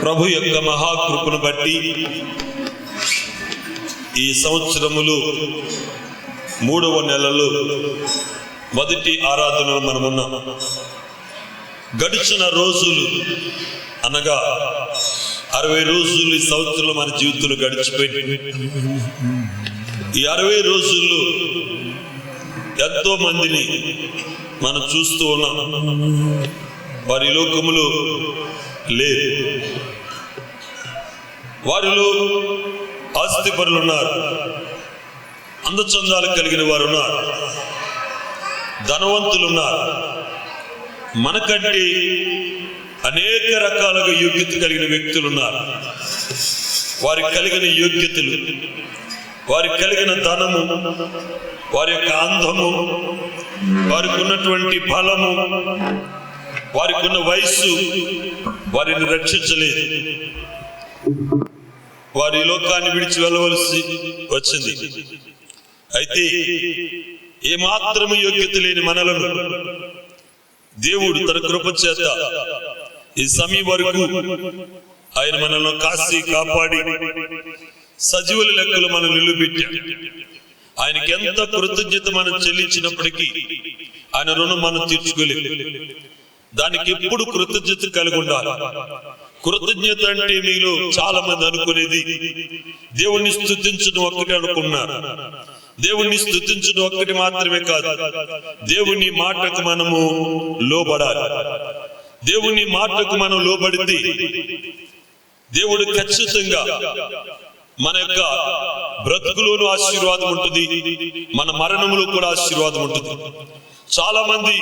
ప్రభు యొక్క మహాకృపను బట్టి ఈ సంవత్సరములు 3వ నెలలో మొదటి ఆరాధనలో మనమున్నాం. గడిచిన రోజులు అనగా 60 రోజులు ఈ సంవత్సరంలో మన జీవితంలో గడిచిపోయింది. ఈ 60 రోజుల్లో ఎంతో మందిని మనం చూస్తూ ఉన్నాం. వారి లోకములో లేదు. వారిలో ఆస్తిపరులు ఉన్నారు, అందచందాలు కలిగిన వారు ఉన్నారు, ధనవంతులు ఉన్నారు, మనకంటే అనేక రకాలుగా యోగ్యత కలిగిన వ్యక్తులు ఉన్నారు. వారికి కలిగిన యోగ్యతలు, వారికి కలిగిన ధనము, వారి యొక్క అందము, వారికి ఉన్నటువంటి బలము, వారికి ఉన్న వయస్సు వారిని రక్షించలేదు. వారి లోకాన్ని విడిచి వెళ్ళవలసి వచ్చింది. అయితే ఏమాత్రము యోగ్యత లేని మనలను దేవుడు తన కృప చేత ఈ సమయం వరకు ఆయన మనల్ని కాసి కాపాడి సజీవుల లెక్కలు మనం నిలబెట్టాడు. ఆయనకి ఎంత కృతజ్ఞత మనం చెల్లించినప్పటికీ ఆయన రుణం మనం తీర్చుకోలేదు. దానికి ఎప్పుడు కృతజ్ఞత కలిగి ఉండాలి. కృతజ్ఞత అంటే మీలో చాలా మంది అనుకునేది దేవుణ్ణి స్తుతించడం ఒక్కటే అనుకున్నారు. దేవుణ్ణి స్తుతించడం ఒక్కటి మాత్రమే కాదు, దేవుని మాటకు మనము లోబడాలి. దేవుని మాటకు మనం లోబడితే దేవుడు ఖచ్చితంగా మన యొక్క బ్రతుకులోనూ ఆశీర్వాదం ఉంటుంది, మన మరణంలో కూడా ఆశీర్వాదం ఉంటుంది. చాలా మంది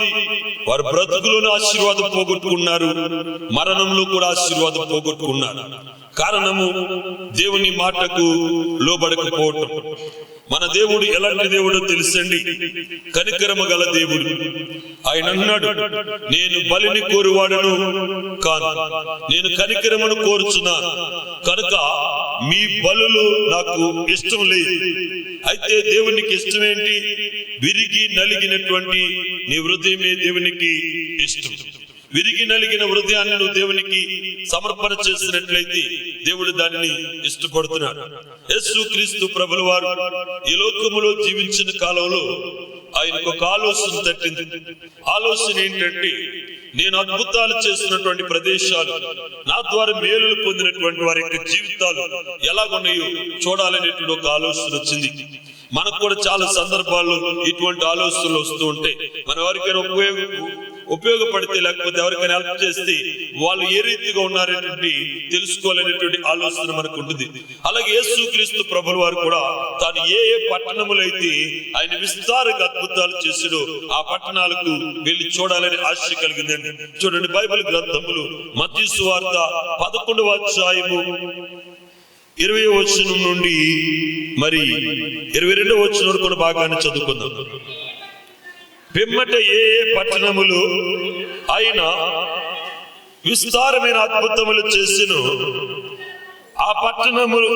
వారి బ్రతుకులోనూ ఆశీర్వాదం పోగొట్టుకున్నారు, మరణంలో కూడా ఆశీర్వాదం పోగొట్టుకున్నారు. కారణము దేవుని మాటకు లోబడకపోవటం. మన దేవుడు ఎలాంటి దేవుడో తెలుసండి, కనికరము గల దేవుడు. ఆయన అన్నాడు, నేను బలిని కోరువాడను కాను, నేను కనికరమును కోరుచున్నాను, కనుక మీ బలులు నాకు ఇష్టం లేదు. అయితే దేవునికి ఇష్టమేంటి? విరిగి నలిగినటువంటి నీ హృదయమే దేవునికి ఇష్టం. విరిగి నలిగిన హృదయాన్ని నువ్వు దేవునికి సమర్పణ చేసినట్లయితే దేవుడు దానిని ఇష్టపడుతున్నాడు. యేసుక్రీస్తు ప్రభుల వారు ఈ లోకములో జీవించిన కాలంలో ఆయనకు ఒక ఆలోచన తట్టింది. ఆలోచన ఏంటంటే, నేను అద్భుతాలు చేసినటువంటి ప్రదేశాలు, నా ద్వారా మేలులు పొందినటువంటి వారి యొక్క జీవితాలు ఎలాగున్నాయో చూడాలనేటువంటి ఒక ఆలోచన వచ్చింది. మనకు కూడా చాలా సందర్భాల్లో ఇటువంటి ఆలోచనలు వస్తూ ఉంటాయి. మన ఎవరికైనా ఉపయోగపడితే, లేకపోతే ఎవరికైనా హెల్ప్ చేస్తే వాళ్ళు ఏ రీతిగా ఉన్నారనేటువంటి తెలుసుకోవాలనేటువంటి ఆలోచన మనకు ఉంటుంది. అలాగే యేసుక్రీస్తు ప్రభుల వారు కూడా తాను ఏ ఏ పట్టణములైతే ఆయన విస్తారంగా అద్భుతాలు చేసాడో ఆ పట్టణాలకు వెళ్ళి చూడాలని ఆశ కలిగిందండి. చూడండి, బైబిల్ గ్రంథములు మత్తయి సువార్త 11వ అధ్యాయము 20వ వచనం నుండి మరి 22వ వచనం వరకు భాగాన్ని చదువుకుందాం. పిమ్మట ఏ ఏ పట్టణములు ఆయన విస్తారమైన అద్భుతములు చేసిను, ఆ పట్టణములు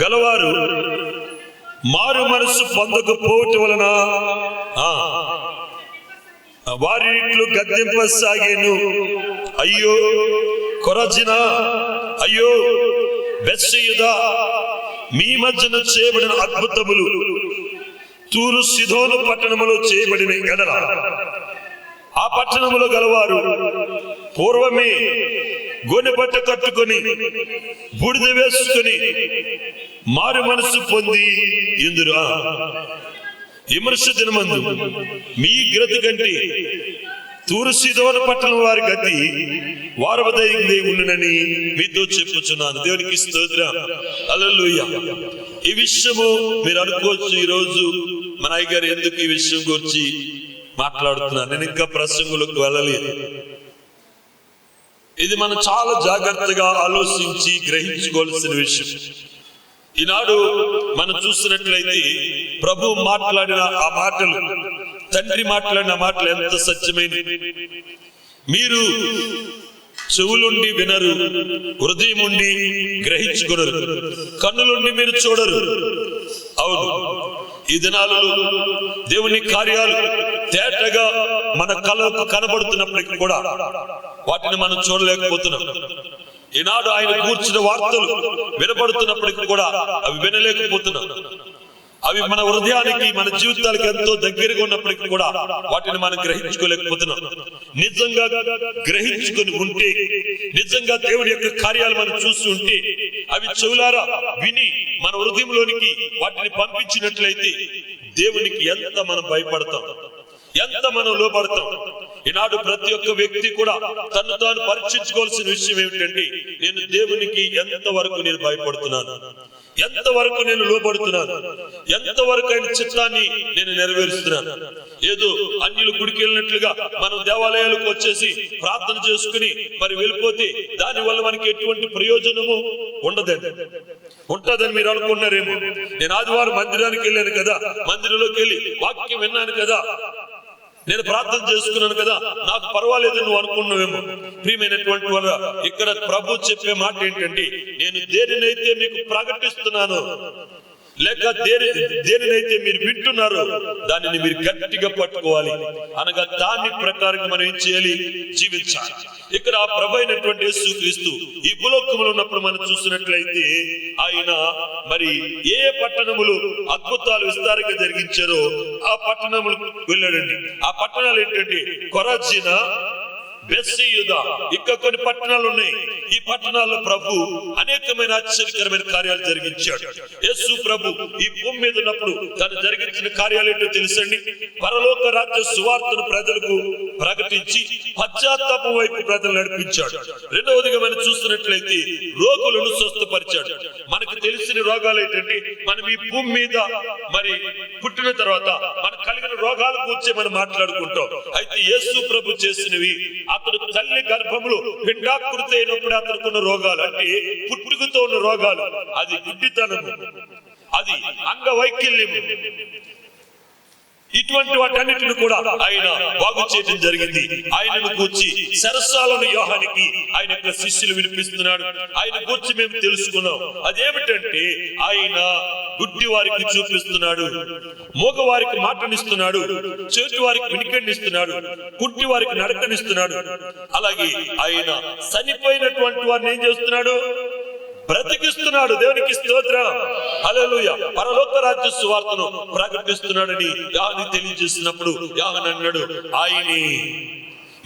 గలవారు మారు మనసు పొందకపోవటం వలన వారి ఇంట్లో గద్దెంపసాగేను. అయ్యో కొరజినా, అయ్యో బెత్షెయిదా, మీ మధ్యన చేయబడిన అద్భుతములు తూరు సీదోను పట్టణములో చేయబడిన ఎడల ఆ పట్టణములో గలవారు పూర్వమే గోనెపట్ట కట్టుకొని బూడిద వేసుకొని మారు మనసు పొంది ఇందురు. విమర్శ దినమందు మీ గతి కంటే తూరు సీదోను పట్టణం వారి గతి వారవదైంది ఉండునని మీతో చెప్పుచున్నాను. దేవునికి స్తోత్రం, హల్లెలూయా. ఈ విషయము మీరు అనుకోవచ్చు, ఈ రోజు మన అయ్యగారు ఎందుకు ఈ విషయం గురించి మాట్లాడుతున్నారు, నేను ఇంకా ప్రసంగులకు వెళ్ళలేదు. ఇది మనం చాలా జాగ్రత్తగా ఆలోచించి గ్రహించుకోవాల్సిన విషయం. ఈనాడు మనం చూసినట్లయితే ప్రభు మాట్లాడిన ఆ మాటలు, తండ్రి మాట్లాడిన మాటలు ఎంత సత్యమైనవి. మీరు చెవులుండి వినరు, హృదయం ఉండి గ్రహించుకొనరు, కన్నులుండి మీరు చూడరు. అవును, ఈ దినాలలో దేవుని కార్యాలు తేటగా మన కళ్ళకు కనబడుతున్నప్పటికీ కూడా వాటిని మనం చూడలేకపోతున్నాం. ఈనాడు ఆయన కూర్చున్న వార్తలు వినబడుతున్నప్పటికీ కూడా అవి వినలేకపోతున్నాం. అవి మన హృదయానికి, మన జీవితాలకు ఎంతో దగ్గరగా ఉన్నప్పటికీ కూడా వాటిని మనం గ్రహించుకోలేకపోతున్నాం. నిజంగా గ్రహించుకొని ఉంటే, నిజంగా దేవుని యొక్క కార్యాలు మనం చూస్తూ ఉంటే, అవి చెవులారా విని మన హృదయంలోనికి వాటిని పంపించినట్లయితే దేవునికి ఎంత మనం భయపడతాం, ఎంత మనం లోపడతాం. ఈనాడు ప్రతి ఒక్క వ్యక్తి కూడా తను తాను పరీక్షించుకోవాల్సిన విషయం ఏమిటంటే, నేను దేవునికి ఎంతవరకు నేను భయపడుతున్నాను, ఎంతవరకు నేను లోపడుతున్నాను, ఎంతవరకు ఆయన చిత్తాన్ని నేను నెరవేరుస్తున్నాను. ఏదో అన్యులు గుడికి వెళ్ళినట్లుగా మనం దేవాలయాలకు వచ్చేసి ప్రార్థన చేసుకుని మరి వెళ్ళిపోతే దాని వల్ల మనకి ఎటువంటి ప్రయోజనము ఉండదండి. ఉంటుందని మీరు అనుకున్నారేమో. నేను ఆదివారం మందిరానికి వెళ్ళాను కదా, మందిరంలోకి వెళ్ళి వాక్యం విన్నాను కదా, నేను ప్రార్థన చేసుకున్నాను కదా, నాకు పర్వాలేదు నువ్వు అనుకున్నావేమో. ప్రియమైనటువంటి వారు, ఇక్కడ ప్రభు చెప్పే మాట ఏంటంటే, నేను దేనినైతే మీకు ప్రకటిస్తున్నాను లేక దేనినైతే మీరు వింటున్నారో దానిని మీరు గట్టిగా పట్టుకోవాలి. అనగా దాని ప్రకారంగా మనం ఏం చేయాలి? జీవించాలి. ఇక్కడ ఆ ప్రభు అయినటువంటి యేసుక్రీస్తు ఈ భూలోకంలో ఉన్నప్పుడు మనం చూసినట్లయితే ఆయన మరి ఏ పట్టణములు అద్భుతాలు విస్తారంగా జరిగించారో ఆ పట్టణములు వెళ్ళాడండి. ఆ పట్టణాలు ఏంటంటే కొరాజిన, బెత్సయిదా, ఇంకా కొన్ని పట్టణాలు ఉన్నాయి. ఈ పట్టణాల్లో ప్రభు అనేకమైన ఆశ్చర్యకరమైన కార్యాలు జరిగించాడు. యేసు ప్రభు ఈ భూమి మీద ఉన్నప్పుడు తను జరిగించిన కార్యాలు ఏంటో తెలుసండి. పరలోక రాజ్య సువార్తను ప్రజలకు ప్రకటించి పశ్చాత్తాపం వైపు ప్రజలు నడిపించాడు. రెండవదిగా మనం చూస్తున్నట్లయితే రోగులను స్వస్థపరిచాడు. మనకు తెలిసిన రోగాలు ఏంటంటే, మనం ఈ భూమి మీద మరి పుట్టిన తర్వాత మనకు కలిగిన రోగాల గురించి మనం మాట్లాడుకుంటాం. అయితే యేసు ప్రభు చేసినవి, అతడు తల్లి గర్భములో పిండాకృతి అయినప్పుడు అతనుకున్న రోగాలు, అంటే పుట్టుకతో ఉన్న రోగాలు, అది గుడ్డితనము, అది అంగవైకల్యము, ఇటువంటి వాటన్నిటిని కూడా ఆయన బాగు చేయడం జరిగింది. ఆయనను గూర్చి సరసాలను యోహానికి ఆయన యొక్క శిష్యులు వినిపిస్తున్నాడు. ఆయన గూర్చి మేము తెలుసుకున్నాం. అదేమిటంటే ఆయన గుడ్డి వారికి చూపిస్తున్నాడు, మూగ వారికి మాటనిస్తున్నాడు, చెవిటి వారికి వినికిడినిస్తున్నాడు, కుంటి వారికి నడకనిస్తున్నాడు. అలాగే ఆయన చనిపోయినటువంటి వారిని ఏం చేస్తున్నాడు? బ్రతికిస్తున్నాడు. దేవునికి స్తోత్రం, హల్లెలూయా. పరలోక రాజ్య సువార్తను ప్రకటిస్తున్నాడని యోహాను తెలియజేసినప్పుడు యోహాను అన్నాడు, ఆయనే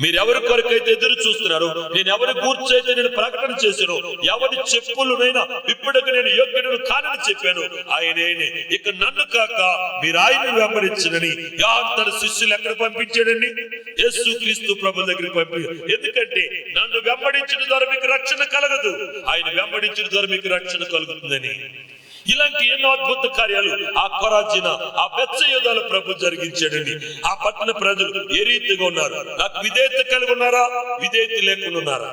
మీరు ఎవరి కొరకైతే ఎదురు చూస్తున్నారు, నేను ఎవరి గూర్చి అయితే నేను ప్రకటన చేశాను, ఎవరి చెప్పులునైనా ఇప్పటికి నేను యోగ్యుడను కానని చెప్పాను, ఆయనే. ఇక నన్ను కాక మీరు ఆయనను వెంబడించనని యోహాను తన శిష్యులు ఎక్కడ పంపించాడండి? యేసుక్రీస్తు ప్రభు దగ్గరికి పంపి. ఎందుకంటే నన్ను వెంబడించిన ద్వారా మీకు రక్షణ కలగదు, ఆయన వెంబడించిన ద్వారా మీకు రక్షణ కలుగుతుందని. ఇలాంటి ఎన్నో అద్భుత కార్యాలు ఆ కొరాజిన, ఆ బెత్సయిదాలో ప్రభు జరిగించాడండి. ఆ పట్టణ ప్రజలు ఏ రీతిగా ఉన్నారు? నాకు విధేయత కలిగి ఉన్నారా? విధేయత లేకుండా ఉన్నారా?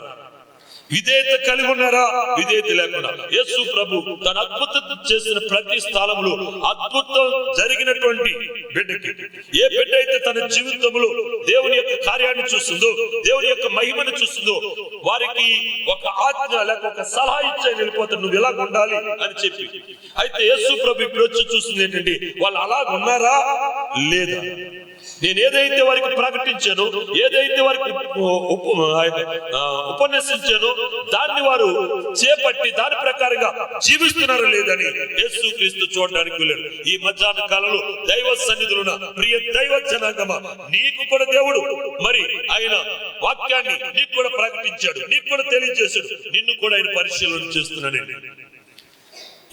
విధేయత కలిగి ఉన్నారా? విధేయత లేకుండా. యేసు ప్రభు తన అద్భుతం చేసిన ప్రతి స్థలంలో అద్భుతం జరిగినటువంటి బిడ్డకి, ఏ బిడ్డ అయితే తన జీవితంలో దేవుని యొక్క కార్యాన్ని చూస్తుందో, దేవుని యొక్క మహిమను చూస్తుందో, వారికి ఒక ఆజ్ఞ లేక ఒక సలహా ఇచ్చే వెళ్ళిపోతాడు, నువ్వు ఇలా ఉండాలి అని చెప్పి. అయితే యేసు ప్రభు ఇప్పుడు వచ్చి చూస్తుంది ఏంటంటే, వాళ్ళు అలా ఉన్నారా లేదా? నేను ఏదైతే వారికి ప్రకటించానో, ఏదైతే వారికి ఉపన్యసించానో దాన్ని వారు చేపట్టి దాని ప్రకారంగా జీవిస్తున్నారో లేదని యేసుక్రీస్తు చూడడానికి వెళ్ళాడు. ఈ మధ్యాహ్న కాలంలో దైవ సన్నిధిలో ఉన్న ప్రియ దైవ జనాంగమా, నీకు కూడా దేవుడు మరి ఆయన వాక్యాన్ని నీకు కూడా ప్రకటించాడు, నీకు కూడా తెలియజేశాడు. నిన్ను కూడా ఆయన పరిశీలన చేస్తున్నాడండి.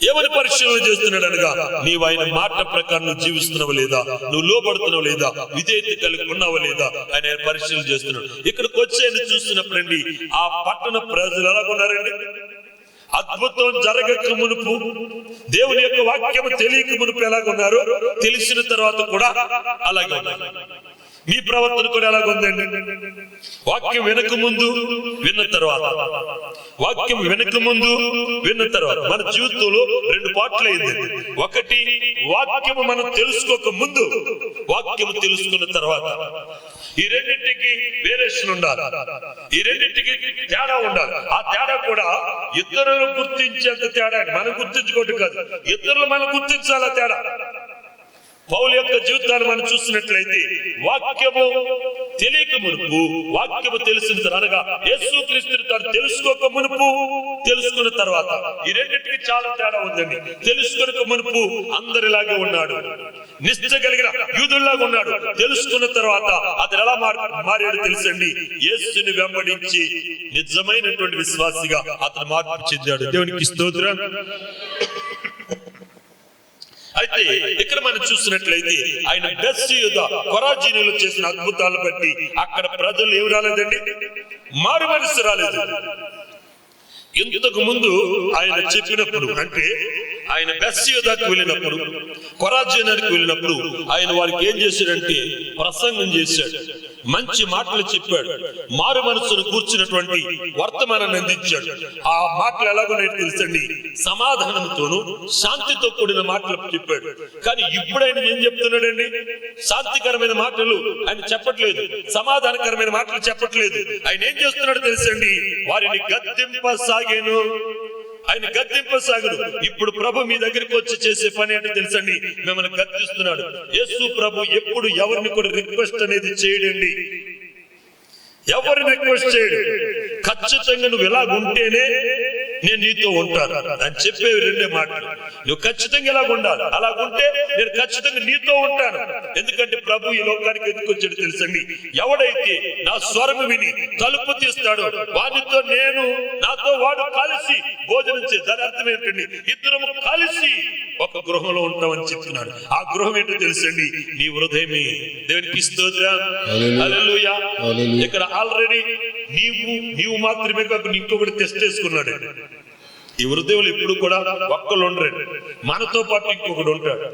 ఏమని పరిశీలన చేస్తున్నాడు అనగా, నీవు ఆయన మాట ప్రకారం నువ్వు జీవిస్తున్నావు లేదా, నువ్వు లోబడుతున్నావు లేదా, విధేయత కలిగి ఉన్నావా లేదా ఆయన పరిశీలన చేస్తున్నాడు. ఇక్కడికి వచ్చి ఆయన చూస్తున్నప్పుడండి ఆ పట్టణ ప్రజలు ఎలాగున్నారండి? అద్భుతం జరగక మునుపు, దేవుని యొక్క వాక్యము తెలియక మునుపు ఎలాగున్నారు, తెలిసిన తర్వాత కూడా అలాగే ఉన్నారు. మీ ప్రవర్తన కూడా ఎలాగుందండి? వాక్యం వెనక ముందు, విన్న తర్వాత, వాక్యం వెనక ముందు, విన్న తర్వాత. మన జీవితంలో రెండు పాటలు అయిందండి. ఒకటి వాక్యము మనం తెలుసుకోక ముందు, వాక్యము తెలుసుకున్న తర్వాత. ఈ రెండింటికి వేరియేషన్ ఉండాలి, ఈ రెండింటికి తేడా ఉండాలి. ఆ తేడా కూడా ఇతరులు గుర్తించేంత తేడా, మనం గుర్తించుకోవటం కాదు, ఇతరులు మనం గుర్తించాలా తేడా. పౌలు యొక్క జీవితాన్ని మనం చూసినట్లయితే వాక్యము తెలియక మునుపు, వాక్యము తెలిసిన అనగా యేసుక్రీస్తుని తాను తెలుసుకోక మునుపు, తెలుసుకున్న తర్వాత, ఈ రెండింటికి చాలా తేడా ఉందండి. తెలుసుకునక మునుపు అందరిలాగే ఉన్నాడు, నిష్ఠ కలిగిన యూదుల్లాగా ఉన్నాడు. తెలుసుకున్న తర్వాత అతను ఎలా మారాడు తెలుసండి? యేసుని వెంబడించి నిజమైనటువంటి విశ్వాసిగా అతను మార్పు చెందాడు. దేవునికి స్తోత్రం. అయితే ఇక్కడ మనం చూసినట్లయితే ఆయన బెత్షెబా కొరాజీనులో చేసిన అద్భుతాలను బట్టి అక్కడ ప్రజలు ఏమి రాలేదండి? మారు మనసు రాలేదు. ఇంతకు ముందు ఆయన చెప్పినప్పుడు, అంటే ఆయన బెత్షెబాకు వెళ్ళినప్పుడు, కొరాజీనానికి వెళ్ళినప్పుడు ఆయన వారికి ఏం చేశాడంటే ప్రసంగం చేశాడు, మంచి మాటలు చెప్పాడు, మారు మనసును కూర్చున్నటువంటి వర్తమానాన్ని అందించాడు. ఆ మాటలు ఎలాగోనైతే తెలుసండి? సమాధానంతోనూ శాంతితో కూడిన మాటలు చెప్పాడు. కానీ ఇప్పుడు ఆయన ఏం చెప్తున్నాడండి? శాంతికరమైన మాటలు ఆయన చెప్పట్లేదు, సమాధానకరమైన మాటలు చెప్పట్లేదు. ఆయన ఏం చేస్తున్నాడు తెలుసండి? వారిని గద్దింపసాగాను. ఆయన గద్దింపసాగడు. ఇప్పుడు ప్రభు మీ దగ్గరికి వచ్చి చేసే పని ఏంటో తెలుసండి? మిమ్మల్ని గద్దిస్తున్నాడు. యేసు ప్రభు ఎప్పుడు ఎవరిని కూడా రిక్వెస్ట్ అనేది చేయడండి, ఎవరిని రిక్వెస్ట్ చేయడు. ఖచ్చితంగా నువ్వు ఎలా ఉంటేనే నేను నీతో ఉంటాను అని చెప్పేవి రెండే మాటలు. నువ్వు ఖచ్చితంగా ఎలా ఉండాలి, అలా ఉంటే నేను ఖచ్చితంగా నీతో ఉంటాను. ఎందుకంటే ప్రభు ఈ లోకానికి ఎందుకు వచ్చాడు తెలుసండి? ఎవడైతే నా స్వరము విని తలుపు తీస్తాడో వాడితో నేను, నాతో వాడు కలిసి భోజనం చేసి, దాని అర్థం ఏంటండి? ఇద్దరము కలిసి ఒక గృహంలో ఉంటామని చెప్తున్నాడు. ఆ గృహం ఏంటో తెలుసండి? నీ హృదయమే. దేవునికి స్తోత్రం. హల్లెలూయా. ఇక్కడ ఆల్రెడీ నీవు మాత్రమే కాకుండా ఇంకొకటి టెస్ట్ చేసుకున్నాడు. ఈ హృదయంలో ఎప్పుడు కూడా ఒక్కళ్ళు ఉండరు, మనతో పాటు ఇంకొకడు ఉంటాడు.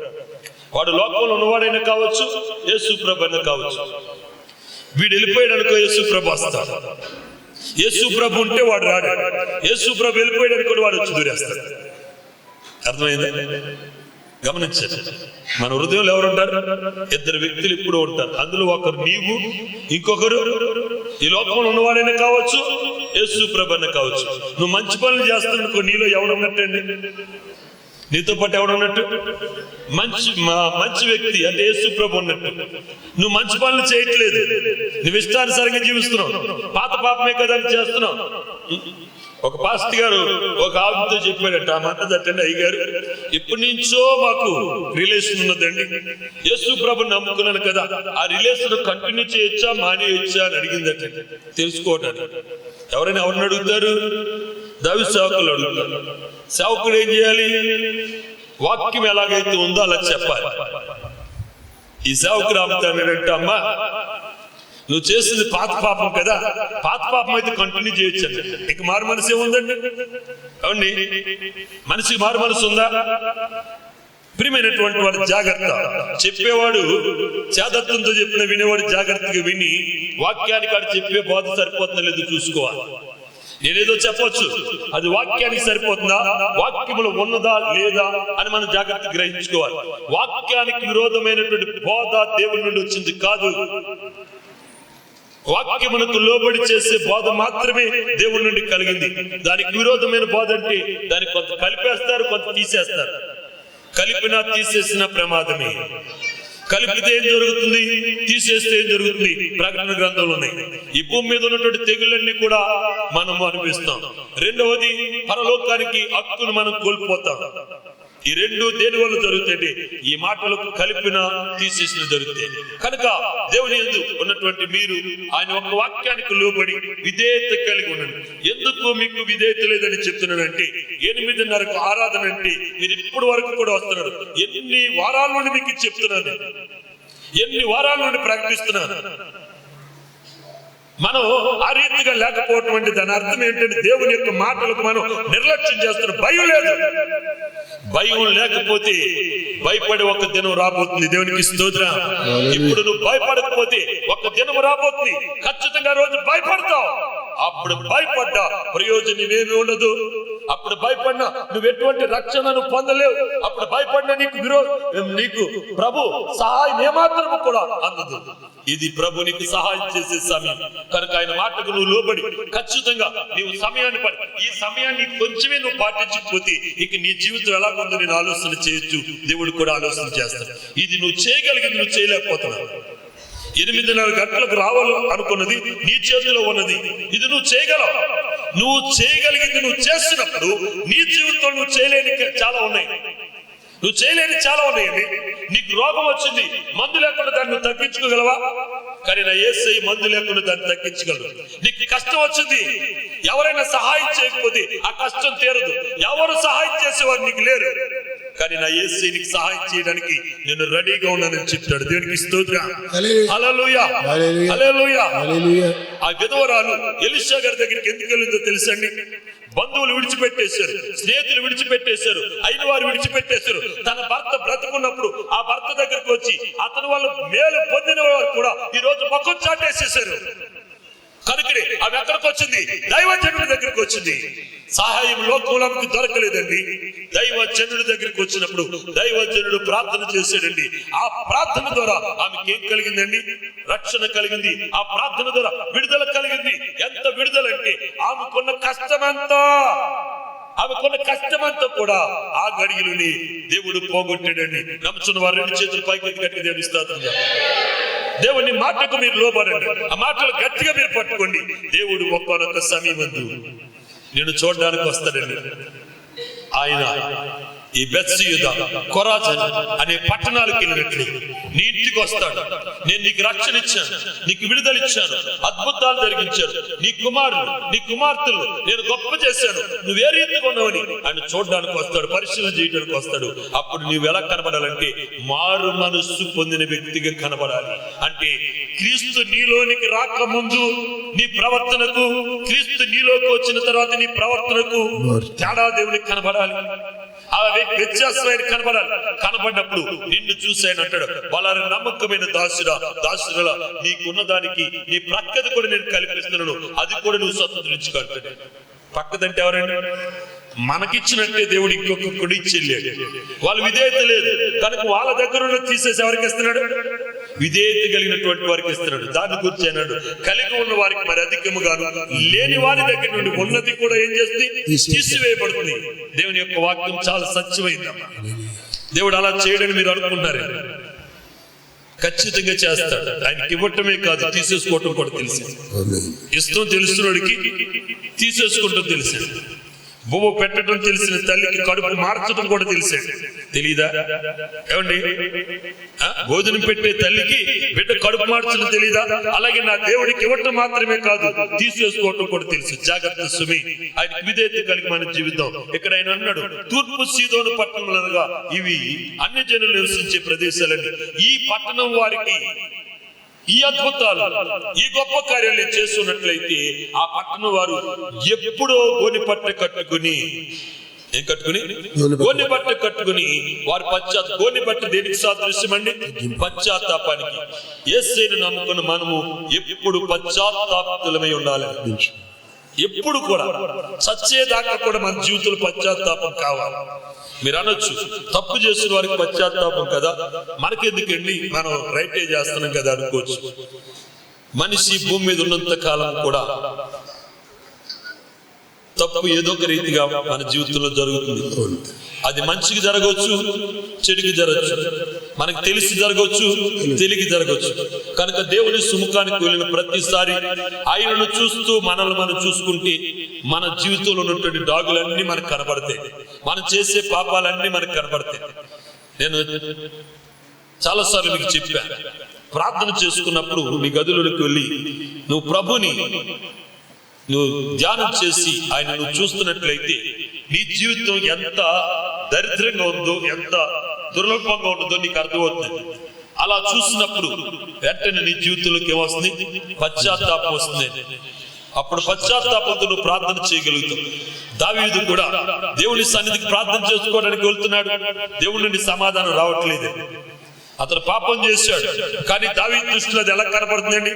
వాడు లోకంలో ఉన్నవాడైనా కావచ్చు, యేసు ప్రభు అయినా కావచ్చు. వీడు వెళ్ళిపోయాడు అనుకో, యేసు ప్రభు వస్తాడు. యేసు ప్రభు ఉంటే వాడు రాడు, యేసు ప్రభు వెళ్ళిపోయాడు అనుకో వాడు వచ్చి దూరేస్తాడు. అర్థమైందా? గమనించండి, మన హృదయంలో ఎవరు ఉంటారు? ఇద్దరు వ్యక్తులు ఇప్పుడు ఉంటారు. అందులో ఒకరు నీవు, ఇంకొకరు ఈ లోకంలో ఉన్నవాడైనా కావచ్చు, యేసు ప్రభు అయినా కావచ్చు. నువ్వు మంచి పనులు చేస్తున్నావు, నీలో ఎవరు ఉన్నట్టండి? నీతో పాటు ఎవడు ఉన్నట్టు? మంచి వ్యక్తి అంటే యేసు ప్రభు ఉన్నట్టు. నువ్వు మంచి పనులు చేయట్లేదు, నువ్వు ఇష్టానుసారంగా జీవిస్తున్నావు, పాత పాపమే కదా అని చేస్తున్నావు. ఒక పాస్టర్ గారు ఒక ఆవిడతో చెప్పాడట, ఆ మన్నదట్టండి, అయ్యగారు ఎప్పటి నుంచో మాకు రిలేషన్ ఉన్నదండి, యేసు ప్రభు నమ్ముకున్నాను కదా, ఆ రిలేషన్ కంటిన్యూ చేయొచ్చా మానేయొచ్చా అని అడిగిందట తెలుసుకోవటానికి. ఎవరైనా ఎవరిని అడుగుతారు? దావీదు సేవకులు అడుగుతారు. సేవకుడు ఏం చేయాలి? వాక్యం ఎలాగైతే ఉందో అలా చెప్పాలి. ఈ సేవకుడు అమ్ముతానంటే, అమ్మా నువ్వు చేసింది పాత పాపం కదా, పాత పాపం అయితే కంటిన్యూ చేయొచ్చు. ఇక మారు మనసు ఏముందండి? అవునండి, మనిషికి మారు మనసు ఉందా? ప్రియమైనటువంటి వాడు జాగ్రత్త. చెప్పేవాడు చేదత్వంతో చెప్పిన వినేవాడు జాగ్రత్తగా విని వాక్యానికి ఆడు చెప్పే బోధ సరిపోతుందా లేదు చూసుకోవాలి. నేనేదో చెప్పొచ్చు, అది వాక్యానికి సరిపోతుందా, వాక్యములో ఉన్నదా లేదా అని మనం జాగ్రత్త గ్రహించుకోవాలి. వాక్యానికి విరోధమైనటువంటి బోధ దేవుని నుండి వచ్చింది కాదు. వాక్యమునకు లోబడి చేసే బోధ మాత్రమే దేవుని నుండి కలిగింది. దానికి విరోధమైన బోధ అంటే దాన్ని కొంత కలిపేస్తారు, కొంత తీసేస్తారు. కలిపినా తీసేసిన ప్రమాదమే. కలిపితే ఏం జరుగుతుంది, తీసేస్తే ఏం జరుగుతుంది? ప్రకటన గ్రంథంలో ఉన్నాయి. ఈ భూమి మీద ఉన్నటువంటి తెగుళ్ళన్నీ కూడా మనము అనిపిస్తాం. రెండవది, పరలోకానికి హక్కును మనం కోల్పోతాం. ఈ రెండు దేని వల్ల జరుగుతాయి? ఈ మాటలకు కలిపిన తీసేసిన జరుగుతాయి. కనుక దేవుని యందు ఉన్నటువంటి మీరు ఆయన ఒక వాక్యానికి లోబడి విధేయత కలిగి ఉండండి. ఎందుకు మీకు విధేయత లేదని చెప్తున్నానంటే, 8:30కు ఆరాధన అంటే మీరు ఇప్పటి వరకు కూడా వస్తున్నారు. ఎన్ని వారాల నుండి మీకు చెప్తున్నాను, ఎన్ని వారాల నుండి ప్రకటిస్తున్నాను. మనం ఆ రీతిగా లేకపోవటం అంటే దాని అర్థం ఏంటంటే దేవుని యొక్క మాటలకు మనం నిర్లక్ష్యం చేస్తున్నాం. భయం లేదు. భయం లేకపోతే భయపడే ఒక దినం రాబోతుంది. దేవునికి స్తోత్రం. ఇప్పుడు నువ్వు భయపడకపోతే ఒక దినం రాబోతుంది, ఖచ్చితంగా రోజు భయపడతావు. అప్పుడు భయపడ్డా ప్రయోజనం ఏమీ ఉండదు. అప్పుడు భయపడినా నువ్వు ఎటువంటి రక్షణను పొందలేవు. అప్పుడు భయపడినా నీకు ప్రభు సహాయం ఏమాత్రము కూడా అందదు. ఇది ప్రభు నీకు సహాయం చేసే సమయం కనుక ఆయన మాటకు నువ్వు లోబడి ఖచ్చితంగా నీవు సమయాన్ని పడి, ఈ సమయాన్ని కొంచెమే నువ్వు పాటించకపోతే ఇక నీ జీవితం ఎలా ఉందో నేను ఆలోచన చేయొచ్చు, దేవుడు కూడా ఆలోచన చేస్తాడు. ఇది నువ్వు చేయగలిగింది నువ్వు చేయలేకపోతున్నావు. 8:30 గంటలకు రావాలి అనుకున్నది నీ చేతిలో ఉన్నది. ఇది నువ్వు చేయగలవు. నువ్వు చేయగలిగింది నువ్వు చేస్తున్నప్పుడు నీ జీవితంలో నువ్వు చేయలేని చాలా ఉన్నాయి. నువ్వు చేయలేని చాలా ఉన్నాయండి. నీకు రోగం వచ్చింది, మందు లేకుండా దాన్ని నువ్వు తగ్గించుకోగలవా? కానీ నా యేసయ్య మందు లేకుండా దాన్ని తగ్గించగలరు. నీకు కష్టం వచ్చింది, ఎవరైనా సహాయం చేయకపోతే ఆ కష్టం తీరదు. ఎవరు సహాయం చేసేవారు నీకు లేరు. కానీ నా యేసయ్య నీకు సహాయం చేయడానికి నేను రెడీగా ఉన్నానని చెప్తాడు. దేవునికి స్తోత్రం. హల్లెలూయా, హల్లెలూయా. ఆ విధవరాలు ఎలీషా గారి దగ్గరికి ఎందుకు వెళ్ళిందో తెలుసండి? బంధువులు విడిచిపెట్టేశారు, స్నేహితులు విడిచిపెట్టేశారు, అయిన వారు విడిచిపెట్టేశారు. తన భర్త బ్రతుకున్నప్పుడు ఆ భర్త దగ్గరికి వచ్చి అతని వాళ్ళు మేలు పొందిన వారు కూడా ఈ రోజు ముఖం చాటేసేశారు. కనుకనే ఆమె ఎక్కడికి వచ్చింది? దైవజనుడి దగ్గరికి వచ్చింది. సహాయం లోకంలోకి దొరకలేదండి. దైవజనుడి దగ్గరికి వచ్చినప్పుడు దైవజనుడు ప్రార్థన చేశాడండి. ఆ ప్రార్థన ద్వారా ఆమెకి ఏం కలిగిందండి? రక్షణ కలిగింది. ఆ ప్రార్థన ద్వారా విడుదల కలిగింది. ఎంత విడుదల అంటే ఆమెకున్న కష్టమంతా కూడా ఆ గడియలోని దేవుడు పోగొట్టాడండి. నమ్ముచున్న వారు 2 చేతులు పైకి గట్టిగా దేవుని స్తోత్రం. దేవుని మాటకు మీరు లోబడండి. ఆ మాటలు గట్టిగా మీరు పట్టుకోండి. దేవుడు ఒక్కొక్క సమయమందు నేను చూడడానికి వస్తాడండి. ఆయన ఈ బెత్షెబా, కొరాజిన్ అనే పట్టణాలకు వెళ్ళినట్లు నీ ఇంటికి వస్తాడు. నేను నీకు రక్షణ ఇచ్చాను, నీకు విడుదల ఇచ్చాను, అద్భుతాలు జరిగించాను, నీ కుమారులు నీ కుమార్తెలు నేను గొప్ప చేశాను, నువ్వే రీతిగా ఉన్నావని ఆయన చూడడానికి వస్తాడు, పరిశీలన చేయడానికి వస్తాడు. అప్పుడు నువ్వు ఎలా కనబడాలంటే మారు మనస్సు పొందిన వ్యక్తిగా కనబడాలి. అంటే క్రీస్తు నీలోనికి రాకముందు నీ ప్రవర్తనకు, క్రీస్తు నీలోకి వచ్చిన తర్వాత నీ ప్రవర్తనకు తేడా దేవునికి కనబడాలి. ఆ వ్యత్యాసమైన కనబడినప్పుడు నిన్ను చూసాను అంటాడు. వాళ్ళ నమ్మకమైన దాసుడా నీకున్న దానికి నీ ప్రక్కది కూడా నేను కల్పిస్తున్నాను, అది కూడా నువ్వు స్వతంత్రించుకుంటాడు. పక్కదంటే ఎవరండి? మనకిచ్చినట్టే దేవుడు ఇంకొకటి ఇచ్చేళ్ళాడు. వాళ్ళు విధేయత లేదు కనుక వాళ్ళ దగ్గర ఉన్న తీసేసి ఎవరికి ఇస్తున్నాడు? విధేయత కలిగినటువంటి వారికి ఇస్తున్నాడు. దాని గురించి అన్నాడు, కలిగి ఉన్న వారికి మరి అధికముగాను, లేని వారి దగ్గర నుండి ఉన్నది కూడా ఏం చేస్తుంది? తీసివేయబడుతుంది. దేవుని యొక్క వాక్యం చాలా సత్యమైందమ్మా. దేవుడు అలా చేయడని మీరు అనుకుంటున్నారు, ఖచ్చితంగా చేస్తాడు. ఆయనకి ఇవ్వటమే కాదు, తీసేసుకోవటం కూడా తెలిసి, ఇష్టం తెలుసున్నోడికి తీసేసుకుంటాం తెలిసాడు. బొమ్మ పెట్టడం తెలిసిన తల్లికి కడుపు మార్చడం కూడా తెలిసాడు. తెలీదా ఏమండి? భోజనం పెట్టే తల్లికి బిడ్డ కడుపు మార్చడం తెలీదా? అలాగే నా దేవుడికి ఇవ్వటం మాత్రమే కాదు, తీసేసుకోవటం కూడా తెలుసు. జాగ్రత్త సుమి. ఆయన విధేయత కలిగి మన జీవితం. ఇక్కడ ఆయన అన్నాడు, తూర్పు సీదోను పట్టణములనగా ఇవి అన్ని జనులు నివసించే ప్రదేశాలండి. ఈ పట్టణం వారికి ఈ అద్భుతాలు, ఈ గొప్ప కార్యాలు చేస్తున్నట్లయితే ఆ పట్టణ వారు ఎప్పుడో గోనెపట్ట కట్టుకుని వారు గోనెపట్ట దేనికి సాదృశ్యం అండి? పశ్చాత్తాపానికి. యేసుని నమ్ముకున్న మనము ఎప్పుడు పశ్చాత్తాపతులమై ఉండాలి. ఎప్పుడు కూడా చచ్చేదాకా కూడా మన జీవితంలో పశ్చాత్తాపం కావాలి. మీరు అనొచ్చు, తప్పు చేసిన వారికి పశ్చాత్తాపం కదా, మనకెందుకండి, మనం రైటే చేస్తున్నాం కదా అనుకోవచ్చు. మనిషి భూమి మీద ఉన్నంత కాలం కూడా తప్పు ఏదో ఒక రీతిగా మన జీవితంలో జరుగుతుంది. అది మంచికి జరగవచ్చు, చెడుకి జరగచ్చు, మనకు తెలిసి జరగవచ్చు, తెలియక జరగవచ్చు. కనుక దేవుని సుముఖానికి వెళ్ళిన ప్రతిసారి ఆయనను చూస్తూ మనల్ని మనం చూసుకుంటే మన జీవితంలో ఉన్నటువంటి డాగులన్నీ మనకు కనబడతాయి, మనం చేసే పాపాలన్నీ మనకు కనబడతాయి. నేను చాలాసార్లు మీకు చెప్పాను, ప్రార్థన చేసుకున్నప్పుడు నీ గదులకు వెళ్ళి నువ్వు ప్రభుని నువ్వు ధ్యానం చేసి ఆయన నువ్వు చూస్తున్నట్లయితే నీ జీవితం ఎంత దరిద్రంగా ఉందో, ఎంత దుర్లభంగా ఉంటుందో నీకు అర్థమవుతుంది. అలా చూసినప్పుడు వెంటనే నీ జీవితంలోకి ఏమొస్తుంది? పశ్చాత్తాపం వస్తుంది. అప్పుడు పశ్చాత్తాపంతో నువ్వు ప్రార్థన చేయగలుగుతావు. దావీదు కూడా దేవుని సన్నిధికి ప్రార్థన చేసుకోవడానికి వెళ్తున్నాడు, దేవుడి నుండి సమాధానం రావట్లేదు. అతను పాపం చేశాడు, కానీ దావీదు దృష్టిలో అది ఎలా కనబడుతుందండి?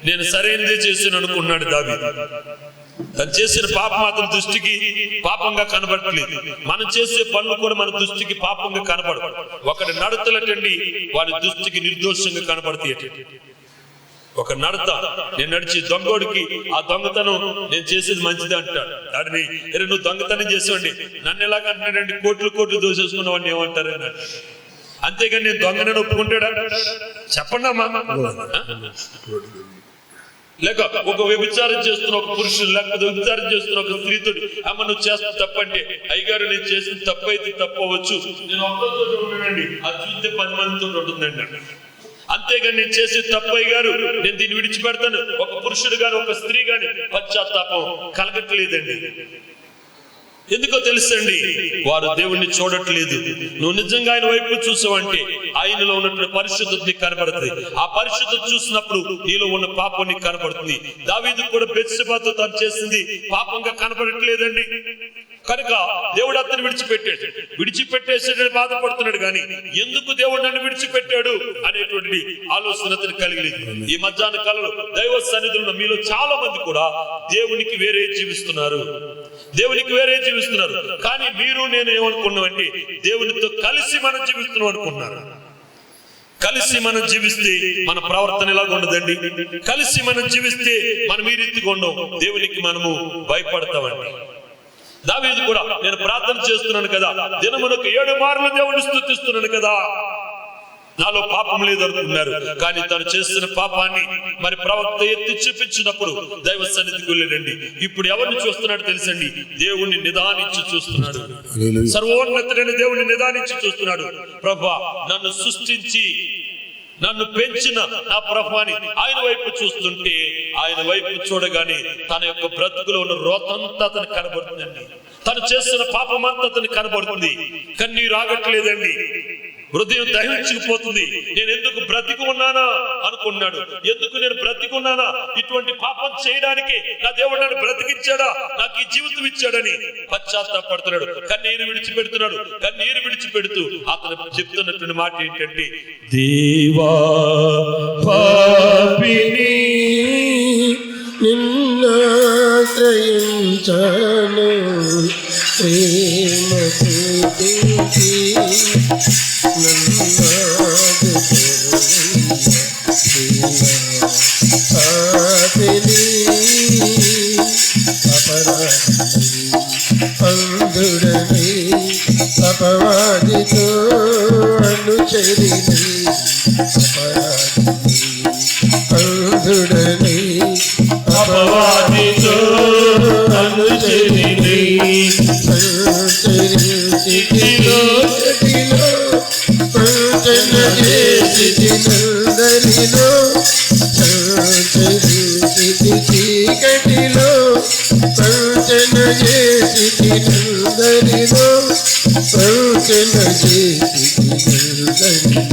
నేను సరైనదే చేశాను అనుకున్నాడు దావీదు. తను చేసిన పాపం అతని దృష్టికి పాపంగా కనబడట్లేదు. మనం చేసే పనులు కూడా మన దృష్టికి పాపంగా కనబడదు. ఒకటి నడతలటండి వారి దృష్టికి నిర్దోషంగా కనబడతాయి. ఒక నడత, నేను నడిచి దొంగోడికి ఆ దొంగతనం నేను చేసేది మంచిది అంటాడు. దాడిని నువ్వు దొంగతనం చేసేవాడిని, నన్ను ఎలాగ అంటున్నాడండి, కోట్లు దోసేసుకున్నావాడిని ఏమంటారు అన్నాడు. అంతేగాని నేను దొంగనని ఒప్పుకుంటాడా? చెప్పండి అమ్మా. లేక ఒక వ్యభిచారం చేస్తున్న ఒక పురుషుడు, లేకపోతే వ్యభిచారం చేస్తున్న ఒక స్త్రీతో అమ్మ నువ్వు చేస్తున్న తప్పంటే, అయ్యగారు నేను చేసిన తప్పు అయితే తప్పవచ్చు, నేను ఒక్కరితో ఉన్నానండి, అది చూస్తే 10 మందితో ఉంటుందండి. అంతేగాని నేను చేసే తప్పు అయ్యగారు నేను దీన్ని విడిచిపెడతాను, ఒక పురుషుడు గాని ఒక స్త్రీ గాని పశ్చాత్తాపం కలగట్లేదండి. ఎందుకో తెలుసండి, వారు దేవుణ్ణి చూడట్లేదు. నువ్వు నిజంగా ఆయన వైపు చూసావంటే ఆయనలో ఉన్నటువంటి పరిశుద్ధత నీకు కనబడుతుంది. ఆ పరిశుద్ధత చూసినప్పుడు నీలో ఉన్న పాపం నీకు కనబడుతుంది. దావీదు కూడా బెత్షెబాతో తాను చేసింది పాపంగా కనబడట్లేదండి. కనుక దేవుడు అతను విడిచిపెట్టేసాడని బాధపడుతున్నాడు, కానీ ఎందుకు దేవుడు నన్ను విడిచిపెట్టాడు అనేటువంటి ఆలోచన అతను కలిగలేదు. ఈ మధ్యాహ్న కాలంలో దైవ సన్నిధులను మీలో చాలా మంది కూడా దేవునికి వేరే జీవిస్తున్నారు. కానీ మీరు నేను ఏమనుకున్నామంటే దేవునితో కలిసి మనం జీవిస్తున్నాం అనుకున్నారు. కలిసి మనం జీవిస్తే మన ప్రవర్తన ఎలాగ ఉండదండి. కలిసి మనం జీవిస్తే మనం ఈ రీతిగా ఉండవు. దేవునికి మనము భయపడతామండి. దావీదు కూడా నేను ప్రార్థన చేస్తున్నాను కదా, దినమునకు 7 మార్లు దేవుని స్తుతిస్తున్నాను కదా, నాలో పాపం లేదనుకున్నారు. కానీ తను చేస్తున్న పాపాన్ని మరి ప్రవక్త ఎత్తి చూపించినప్పుడు దైవ సన్నిధికి వెళ్ళండి. ఇప్పుడు ఎవరిని చూస్తున్నాడు తెలుసండి? దేవుణ్ణి నిదానించి చూస్తున్నాడు. సర్వోన్నతుడైన దేవుణ్ణి నిదానించి చూస్తున్నాడు. ప్రభువా, నన్ను సృష్టించి నన్ను పెంచిన నా ప్రభువాని ఆయన వైపు చూస్తుంటే, ఆయన వైపు చూడగానే తన యొక్క బ్రతుకులో ఉన్న రోతంతా అతను కనబడుతుందండి. తను చేసిన పాపమంతా అతను కనబడుతుంది. కన్నీరు ఆగట్లేదండి. హృదయం దహించుకుపోతుంది. నేను ఎందుకు బ్రతికి ఉన్నానా అనుకున్నాడు. ఎందుకు నేను బ్రతికున్నానా? ఇటువంటి పాపం చేయడానికి నా దేవుడు నన్ను బ్రతికించాడా, నాకు ఈ జీవితం ఇచ్చాడని పశ్చాత్తాపడుతున్నాడు. కన్నీరు విడిచిపెడుతూ అతను చెప్తున్నటువంటి మాట ఏంటంటే, దేవా పాపిని నిన్నాశ్రయించాను, ప్రేమ చూపించి అందుడని అపవాదితో అనుచరిని, అందుడని అపవాదితో అనుచరిని, స్థితిలో స్థితినందరిలో చీకటిలో పంచన చేసినందరిలో పంచన చేసినందరిలో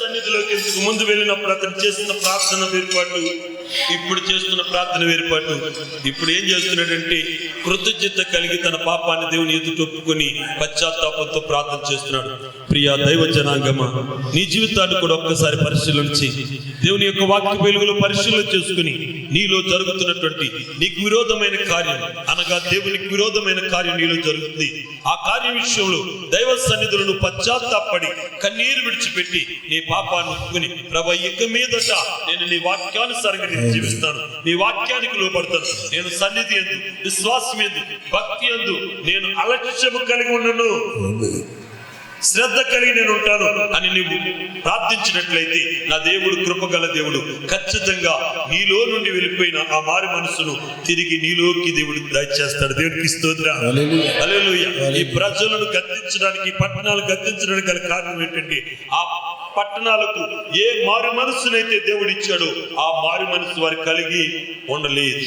సన్నిధిలోకి ఎందుకు ముందు వెళ్ళినప్పుడు అతను చేసిన ప్రార్థన వేర్పాటు, ఇప్పుడు చేస్తున్న ప్రార్థన వేర్పాటు. ఇప్పుడు ఏం చేస్తున్నాడంటే కృతజ్ఞత కలిగి తన పాపాన్ని దేవుని ఎదుట ఒప్పుకొని పశ్చాత్తాపంతో ప్రార్థన చేస్తున్నాడు. ప్రియా దైవ జనాంగమా, నీ జీవితాన్ని కూడా ఒక్కసారి పరిశీలించి దేవుని యొక్క వాక్య వెలుగులో పరిశీలన చేసుకుని నీలో జరుగుతున్నటువంటి నీకు విరోధమైన కార్యం అనగా దేవునికి విరోధమైన కార్యం నీలో జరుగుతుంది. ఆ కార్యం విషయంలో దైవ సన్నిధులను పశ్చాత్తాపడి కన్నీరు విడిచిపెట్టి నీ పాపాన్ని ఒప్పుకుని, ప్రభు ఇక మీదట నేను నీ వాక్యానుసారంగా నేను జీవిస్తాను, నీ వాక్యానికి లోపడతాను, నేను సన్నిధి యందు విశ్వాసం యందు భక్తి యందు నేను అలక్ష్యము కలిగి ఉన్నాను, శ్రద్ధ కలిగి నేను ఉంటాను అని నీవు ప్రార్థించినట్లయితే నా దేవుడు కృపగల దేవుడు ఖచ్చితంగా నీలో నుండి వెళ్ళిపోయిన ఆ మారి మనసును తిరిగి నీలోకి దేవుడు దయచేస్తాడు. దేవునికి స్తోత్రం, హల్లెలూయా. ఈ ప్రజలను గద్దించడానికి, పట్టణాలు గద్దించడానికి గల కారణం ఏంటంటే ఆ పట్టణాలకు ఏ మారు మనస్సునైతే దేవుడు ఇచ్చాడో ఆ మారు మనస్సు వారు కలిగి ఉండలేదు.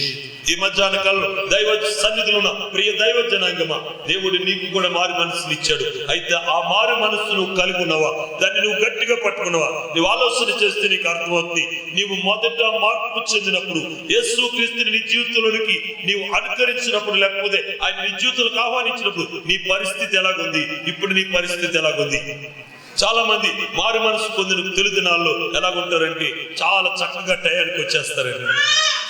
ఈ మధ్యాహ్న కాలంలో దైవ సన్నిధిలో ఉన్న ప్రియ దైవ జనాంగమా, దేవుడు నీకు కూడా మారు మనస్సుని ఇచ్చాడు. అయితే ఆ మారు మనస్సు నువ్వు కలిగి ఉన్నావా? దాన్ని నువ్వు గట్టిగా పట్టుకున్నావా? నువ్వు ఆలోచన చేస్తే నీకు అర్థమవుతుంది. నీవు మొదట మార్పు చెందినప్పుడు, యేసుక్రీస్తుని నీ జీవితంలోనికి నీవు అనుకరించినప్పుడు, లేకపోతే ఆయన నీ జీవితంలోకి ఆహ్వానించినప్పుడు నీ పరిస్థితి ఎలాగుంది? ఇప్పుడు నీ పరిస్థితి ఎలాగుంది? చాలా మంది మారు మనసు పొందిన తొలి దినాల్లో ఎలాగుంటారంటే చాలా చక్కగా టయానికి వచ్చేస్తారండి,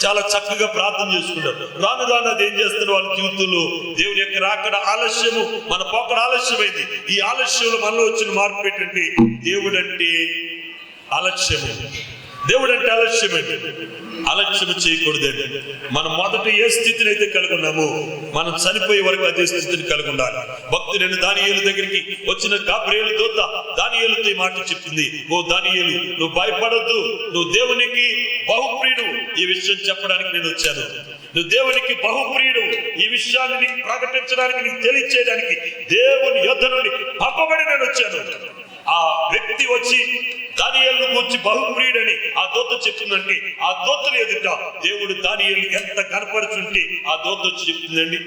చాలా చక్కగా ప్రార్థన చేసుకుంటారు. రాను రాను అది ఏం చేస్తారు? వాళ్ళ జీవితంలో దేవుని యొక్క రాకడ ఆలస్యము, మన పోకడ ఆలస్యమైంది. ఈ ఆలస్యంలో మనలో వచ్చిన మార్పు ఏంటంటే దేవుడు అంటే అలక్ష్యము. దేవుడు అంటే అలక్ష్యమండి. అలక్ష్యము చేయకూడదండి. మనం మొదట ఏ స్థితిని అయితే కలిగి ఉన్నామో మనం చనిపోయే వరకు అదే స్థితిని కలిగి ఉండాలి. భక్తుడైన దానియేలు దగ్గరికి వచ్చిన గాబ్రియేలు దూత దానియేలుతో ఈ మాట చెప్తుంది, ఓ దానియేలు, నువ్వు భయపడొద్దు, నువ్వు దేవునికి బహుప్రియుడు. ఈ విషయం చెప్పడానికి నేను వచ్చాను. నువ్వు దేవునికి బహుప్రియుడు. ఈ విషయాన్ని నీకు ప్రకటించడానికి, నీకు తెలియచేయడానికి దేవుని యొద్ద నుండి పంపబడి నేను వచ్చాను. ఆ వ్యక్తి వచ్చి దానియేలును గూర్చి బహుప్రియుడని ఆ దూత చెప్తుందంటే, ఆ దూతను ఎదుట దేవుడు దానియేలును ఎంత కనపరుచుంటే ఆ దూత వచ్చి చెప్తుందండి.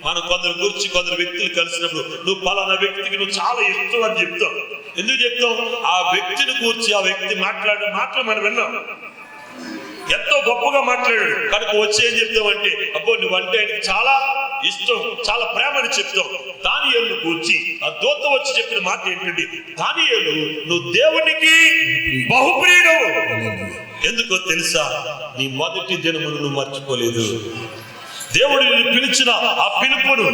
మనం కొందరు గురించి కొందరు వ్యక్తులు కలిసినప్పుడు నువ్వు పలానా వ్యక్తికి నువ్వు చాలా ఇష్టం అని చెప్తాం. ఎందుకు చెప్తాం? ఆ వ్యక్తిని గూర్చి ఆ వ్యక్తి మాట్లాడిన మాటలు మనం విన్నాం, ఎంతో గొప్పగా మాట్లాడాడు కనుక వచ్చి ఏం చెప్తామంటే, అబ్బో నువ్వంటే ఆయనకి చాలా ఇష్టం, చాలా ప్రేమ అని చెప్తాం. దానియేలును గూర్చి ఆ దూత వచ్చి చెప్పిన మాట ఏంటంటే, దానియేలు, నువ్వు దేవునికి బహుప్రియుడు. ఎందుకో తెలుసా? నీ మొదటి దినమును నువ్వు మర్చిపోలేదు. దేవుడు నిన్ను పిలిచిన ఆ పిలుపును,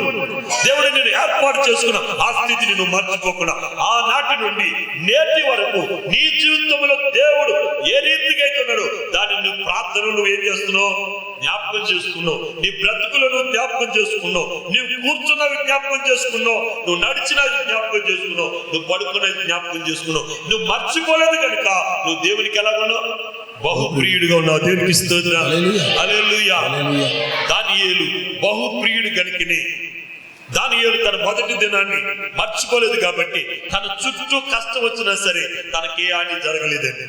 దేవుడు నేను ఏర్పాటు చేసుకున్న ఆ స్థితిని నువ్వు మర్చిపోకుండా ఆనాటి నుండి నేటి వరకు నీ జీవితంలో దేవుడు ఏ రీతిగా అయితే ఉన్నాడో దాన్ని నువ్వు ప్రార్థనలు నువ్వు ఏం చేస్తున్నావు? జ్ఞాపకం చేసుకున్నావు. నీ బ్రతుకులను జ్ఞాపకం చేసుకున్నావు. నీవు కూర్చున్నవి జ్ఞాపకం చేసుకున్నావు. నువ్వు నడిచినవి జ్ఞాపకం చేసుకున్నావు. నువ్వు పడుకున్నది జ్ఞాపకం చేసుకున్నావు. నువ్వు మర్చిపోలేదు కనుక నువ్వు దేవునికి ఎలా ఉన్నావు? బహుప్రియుడిగా ఉన్నావు. దేవునికి స్తోత్రం. హల్లెలూయా. దానియేలు బహుప్రియుడు గనుకనే దానియేలు తన మొదటి దినాన్ని మర్చిపోలేదు కాబట్టి తన చుట్టూ కష్టం వచ్చినా సరే తనకి ఏ హాని జరగలేదండి.